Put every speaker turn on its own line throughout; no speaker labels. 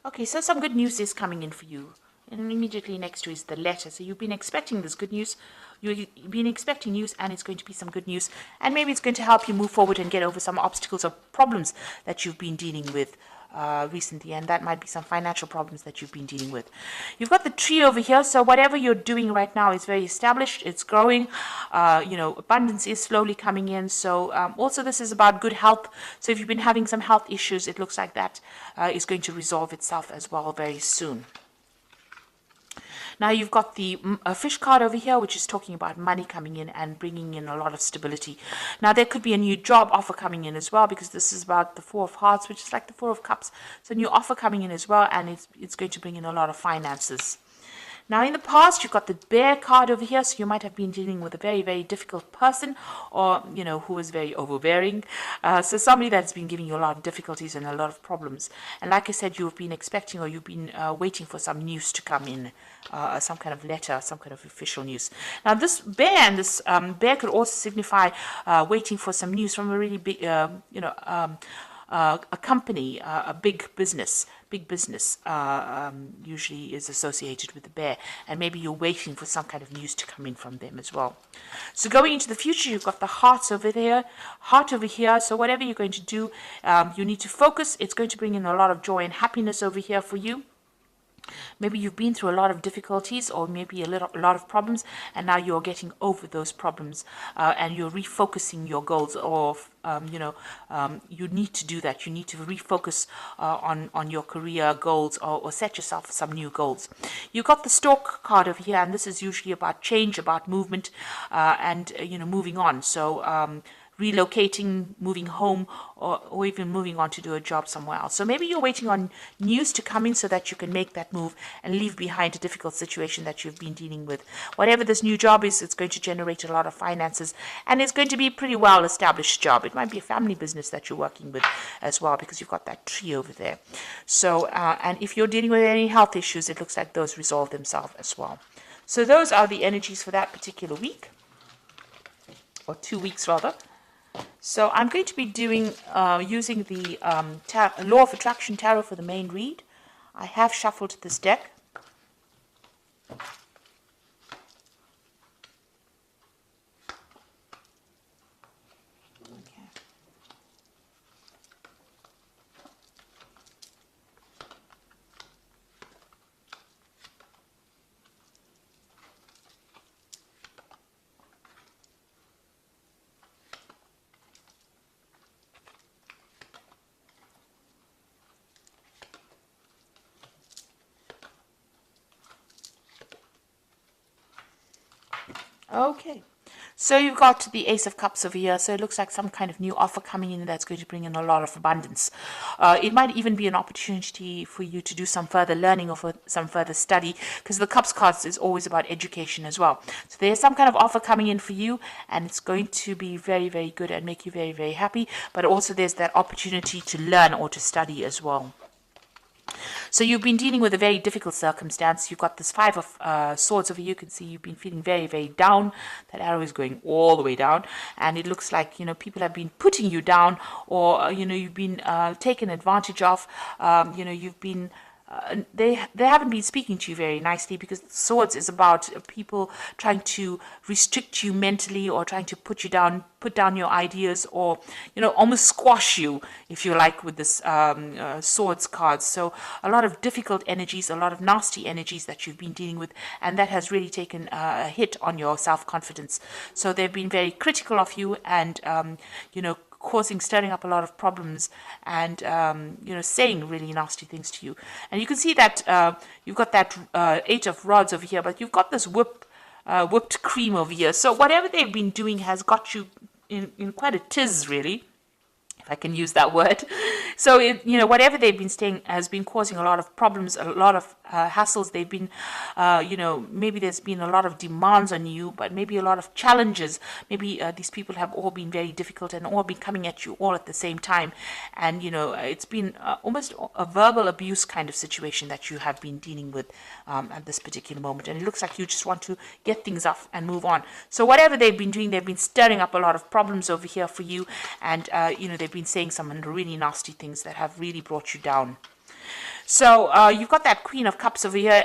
Okay, so some good news is coming in for you. And immediately next to is the letter. So you've been expecting this good news. You've been expecting news, and it's going to be some good news. And maybe it's going to help you move forward and get over some obstacles or problems that you've been dealing with recently. And that might be some financial problems that you've been dealing with. You've got the tree over here. So whatever you're doing right now is very established. It's growing. Abundance is slowly coming in. So also this is about good health. So if you've been having some health issues, it looks like that is going to resolve itself as well very soon. Now you've got the fish card over here, which is talking about money coming in and bringing in a lot of stability. Now there could be a new job offer coming in as well, because this is about the Four of Hearts, which is like the Four of Cups. So a new offer coming in as well, and it's going to bring in a lot of finances. Now, in the past, you've got the bear card over here, so you might have been dealing with a very, very difficult person, or, who was very overbearing. So somebody that's been giving you a lot of difficulties and a lot of problems. And like I said, you've been expecting, or you've been waiting for some news to come in, some kind of letter, some kind of official news. Now, this bear and this bear could also signify waiting for some news from a really big, a company, a big business usually is associated with the bear, and maybe you're waiting for some kind of news to come in from them as well. So going into the future, you've got the heart over here. So whatever you're going to do, you need to focus. It's going to bring in a lot of joy and happiness over here for you. Maybe you've been through a lot of difficulties, or maybe a lot of problems, and now you're getting over those problems, and you're refocusing your goals. Or you need to do that. You need to refocus on your career goals, or set yourself some new goals. You got the Stork card over here, and this is usually about change, about movement, and moving on. So relocating, moving home, or even moving on to do a job somewhere else. So maybe you're waiting on news to come in so that you can make that move and leave behind a difficult situation that you've been dealing with. Whatever this new job is, it's going to generate a lot of finances, and it's going to be a pretty well-established job. It might be a family business that you're working with as well, because you've got that tree over there. So, and if you're dealing with any health issues, it looks like those resolve themselves as well. So those are the energies for that particular week, or 2 weeks rather. So I'm going to be doing using the Law of Attraction Tarot for the main read. I have shuffled this deck. Okay, so you've got the Ace of Cups over here. So it looks like some kind of new offer coming in that's going to bring in a lot of abundance. It might even be an opportunity for you to do some further learning or for some further study, because the Cups cards is always about education as well. So there's some kind of offer coming in for you, and it's going to be very, very good and make you very, very happy. But also there's that opportunity to learn or to study as well. So you've been dealing with a very difficult circumstance. You've got this Five of Swords over here. You can see you've been feeling very, very down. That arrow is going all the way down. And it looks like, people have been putting you down, or, you've been taken advantage of. You've been... they haven't been speaking to you very nicely, because Swords is about people trying to restrict you mentally, or trying to put down your ideas, or almost squash you, if you like, with this Swords card. So a lot of difficult energies, a lot of nasty energies that you've been dealing with, and that has really taken a hit on your self-confidence. So they've been very critical of you, and stirring up a lot of problems, and saying really nasty things to you. And you can see that you've got that Eight of Rods over here, but you've got this whipped cream over here. So whatever they've been doing has got you in quite a tiz, really, if I can use that word. So whatever they've been saying has been causing a lot of problems, a lot of hassles. They've been, maybe there's been a lot of demands on you, but maybe a lot of challenges. Maybe these people have all been very difficult and all been coming at you all at the same time. And, it's been almost a verbal abuse kind of situation that you have been dealing with at this particular moment. And it looks like you just want to get things off and move on. So whatever they've been doing, they've been stirring up a lot of problems over here for you. And, they've been saying some really nasty things that have really brought you down. So you've got that Queen of Cups over here.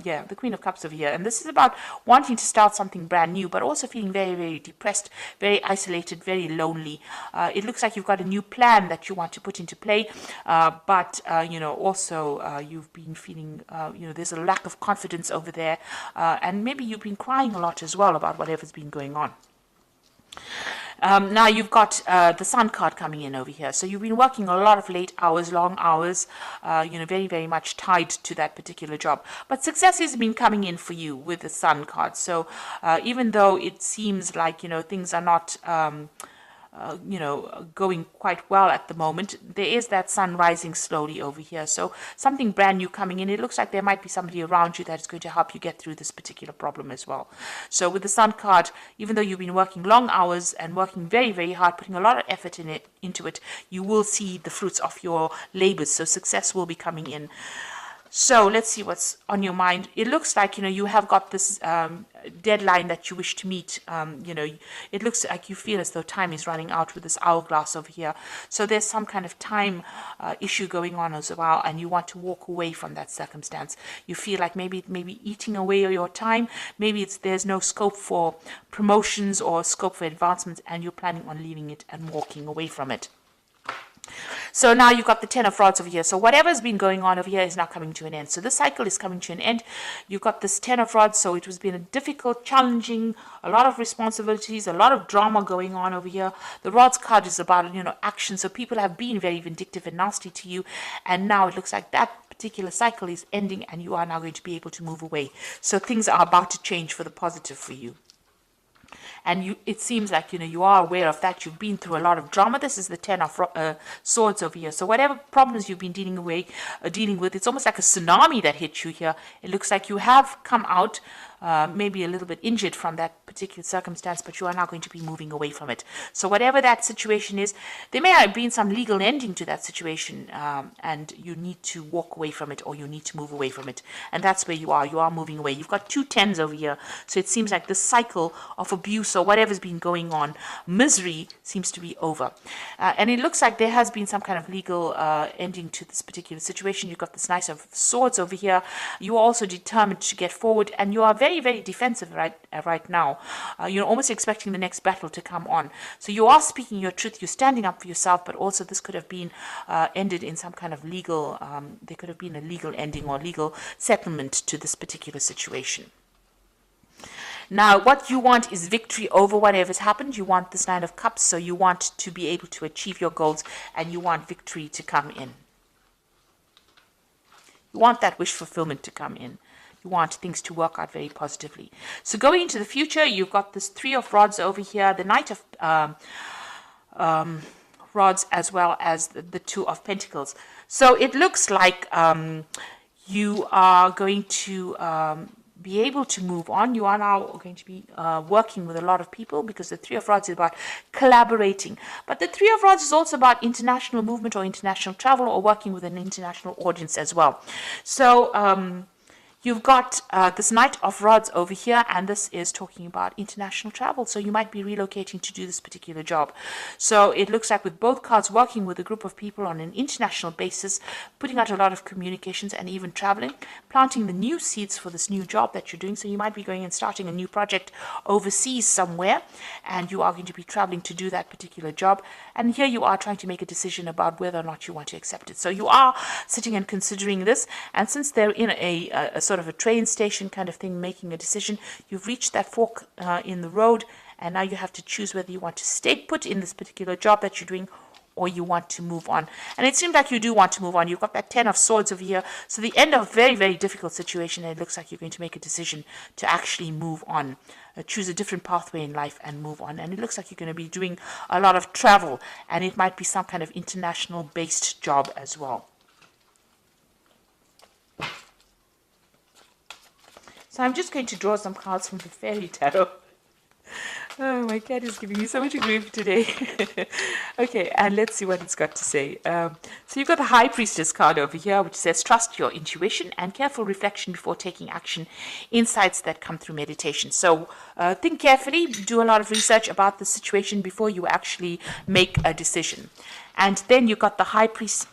Yeah, the Queen of Cups over here. And this is about wanting to start something brand new, but also feeling very, very depressed, very isolated, very lonely. It looks like you've got a new plan that you want to put into play, but, also you've been feeling, there's a lack of confidence over there. And maybe you've been crying a lot as well about whatever's been going on. Now you've got the Sun card coming in over here. So you've been working a lot of late hours, long hours, very, very much tied to that particular job. But success has been coming in for you with the Sun card. So even though it seems like, things are not going quite well at the moment, there is that sun rising slowly over here. So something brand new coming in. It looks like there might be somebody around you that is going to help you get through this particular problem as well. So with the Sun card, even though you've been working long hours and working very, very hard, putting a lot of effort into it, you will see the fruits of your labors. So success will be coming in. So let's see what's on your mind. It looks like, you have got this deadline that you wish to meet. It looks like you feel as though time is running out with this hourglass over here. So there's some kind of time issue going on as well, and you want to walk away from that circumstance. You feel like maybe eating away your time. Maybe there's no scope for promotions or scope for advancements, and you're planning on leaving it and walking away from it. So now you've got the Ten of Rods over here. So whatever's been going on over here is now coming to an end. So this cycle is coming to an end. You've got this Ten of Rods. So it has been a difficult, challenging, a lot of responsibilities, a lot of drama going on over here. The Rods card is about, action. So people have been very vindictive and nasty to you. And now it looks like that particular cycle is ending and you are now going to be able to move away. So things are about to change for the positive for you. And it seems like, you are aware of that. You've been through a lot of drama. This is the Ten of Swords over here. So whatever problems you've been dealing with, it's almost like a tsunami that hit you here. It looks like you have come out maybe a little bit injured from that particular circumstance, but you are now going to be moving away from it. So whatever that situation is, there may have been some legal ending to that situation, and you need to walk away from it, or you need to move away from it. And that's where you are. You are moving away. You've got 2 tens over here. So it seems like the cycle of abuse or whatever's been going on, misery, seems to be over. And it looks like there has been some kind of legal ending to this particular situation. You've got this Knight of Swords over here. You are also determined to get forward, and you are very, very defensive right now. You're almost expecting the next battle to come on. So you are speaking your truth. You're standing up for yourself, but also this could have been ended in some kind of legal, there could have been a legal ending or legal settlement to this particular situation. Now, what you want is victory over whatever's happened. You want this Nine of Cups, so you want to be able to achieve your goals, and you want victory to come in. You want that wish fulfillment to come in. You want things to work out very positively. So going into the future, you've got this Three of Rods over here, the Knight of Rods, as well as the Two of Pentacles. So it looks like you are going to be able to move on. You are now going to be working with a lot of people, because the Three of Rods is about collaborating. But the Three of Rods is also about international movement or international travel, or working with an international audience as well. So you've got this Knight of Rods over here, and this is talking about international travel. So you might be relocating to do this particular job. So it looks like with both cards, working with a group of people on an international basis, putting out a lot of communications and even traveling, planting the new seeds for this new job that you're doing. So you might be going and starting a new project overseas somewhere, and you are going to be traveling to do that particular job. And here you are trying to make a decision about whether or not you want to accept it. So you are sitting and considering this, and since they're in a sort of a train station kind of thing, making a decision, you've reached that fork in the road, and now you have to choose whether you want to stay put in this particular job that you're doing, or you want to move on. And it seems like you do want to move on. You've got that Ten of Swords over here. So the end of a very, very difficult situation, and it looks like you're going to make a decision to actually move on, choose a different pathway in life and move on. And it looks like you're going to be doing a lot of travel, and it might be some kind of international based job as well. So I'm just going to draw some cards from the Fairy Tarot. Oh, my cat is giving me so much grief today. Okay, and let's see what it's got to say. So you've got the High Priestess card over here, which says, trust your intuition and careful reflection before taking action. Insights that come through meditation. So think carefully, do a lot of research about the situation before you actually make a decision. And then you've got the High Priest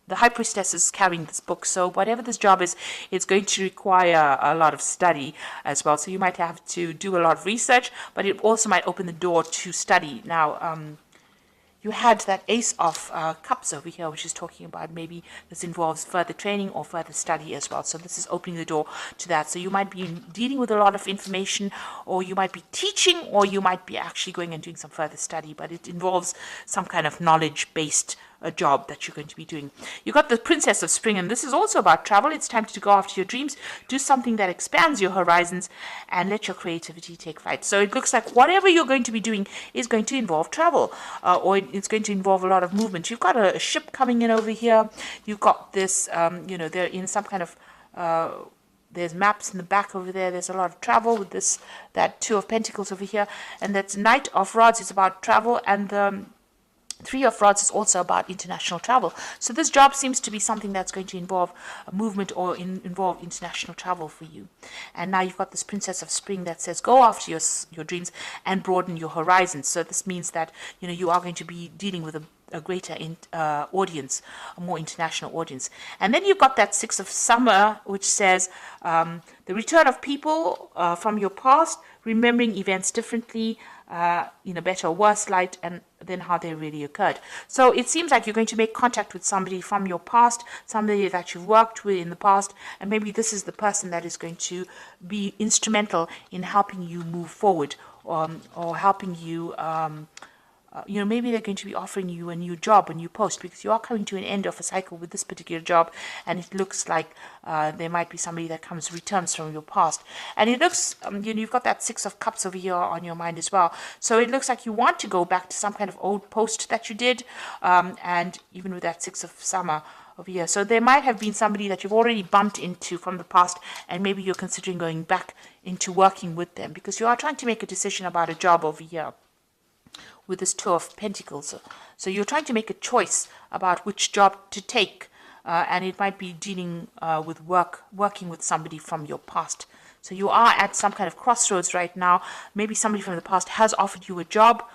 the high priestess is carrying this book, so whatever this job is, it's going to require a lot of study as well. So you might have to do a lot of research, but it also might open the door to study. Now, you had that Ace of Cups over here, which is talking about maybe this involves further training or further study as well. So this is opening the door to that. So you might be dealing with a lot of information, or you might be teaching, or you might be actually going and doing some further study, but it involves some kind of knowledge-based job that you're going to be doing. You got the Princess of Spring, and this is also about travel. It's time to go after your dreams, do something that expands your horizons, and let your creativity take flight. So it looks like whatever you're going to be doing is going to involve travel, or it's going to involve a lot of movement. You've got a ship coming in over here. You've got this, they're in some kind of there's maps in the back over there. There's a lot of travel with that Two of Pentacles over here, and that's Knight of Rods is about travel, and the Three of Rods is also about international travel. So this job seems to be something that's going to involve a movement or involve international travel for you. And now you've got this Princess of Spring that says go after your dreams and broaden your horizons. So this means that you are going to be dealing with a greater audience, a more international audience. And then you've got that Six of Summer, which says the return of people from your past, remembering events differently, in a better or worse light, and then how they really occurred. So it seems like you're going to make contact with somebody from your past, somebody that you've worked with in the past, and maybe this is the person that is going to be instrumental in helping you move forward, or helping you maybe they're going to be offering you a new job, a new post, because you are coming to an end of a cycle with this particular job, and it looks like there might be somebody that returns from your past. And it looks, you've got that Six of Cups over here on your mind as well. So it looks like you want to go back to some kind of old post that you did, and even with that Six of Summer over here. So there might have been somebody that you've already bumped into from the past, and maybe you're considering going back into working with them, because you are trying to make a decision about a job over here with this Two of Pentacles. So you're trying to make a choice about which job to take, and it might be dealing with working with somebody from your past. So you are at some kind of crossroads right now. Maybe somebody from the past has offered you a job,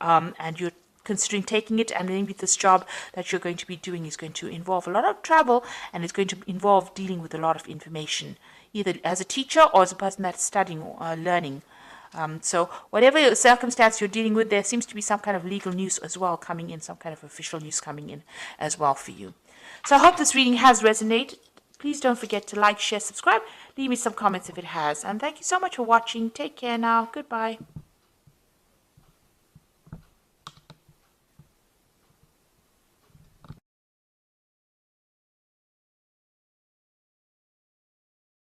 and you're considering taking it, and maybe this job that you're going to be doing is going to involve a lot of travel, and it's going to involve dealing with a lot of information, either as a teacher or as a person that's studying or learning. So whatever circumstance you're dealing with, there seems to be some kind of legal news as well coming in, some kind of official news coming in as well for you. So I hope this reading has resonated. Please don't forget to like, share, subscribe. Leave me some comments if it has. And thank you so much for watching. Take care now. Goodbye.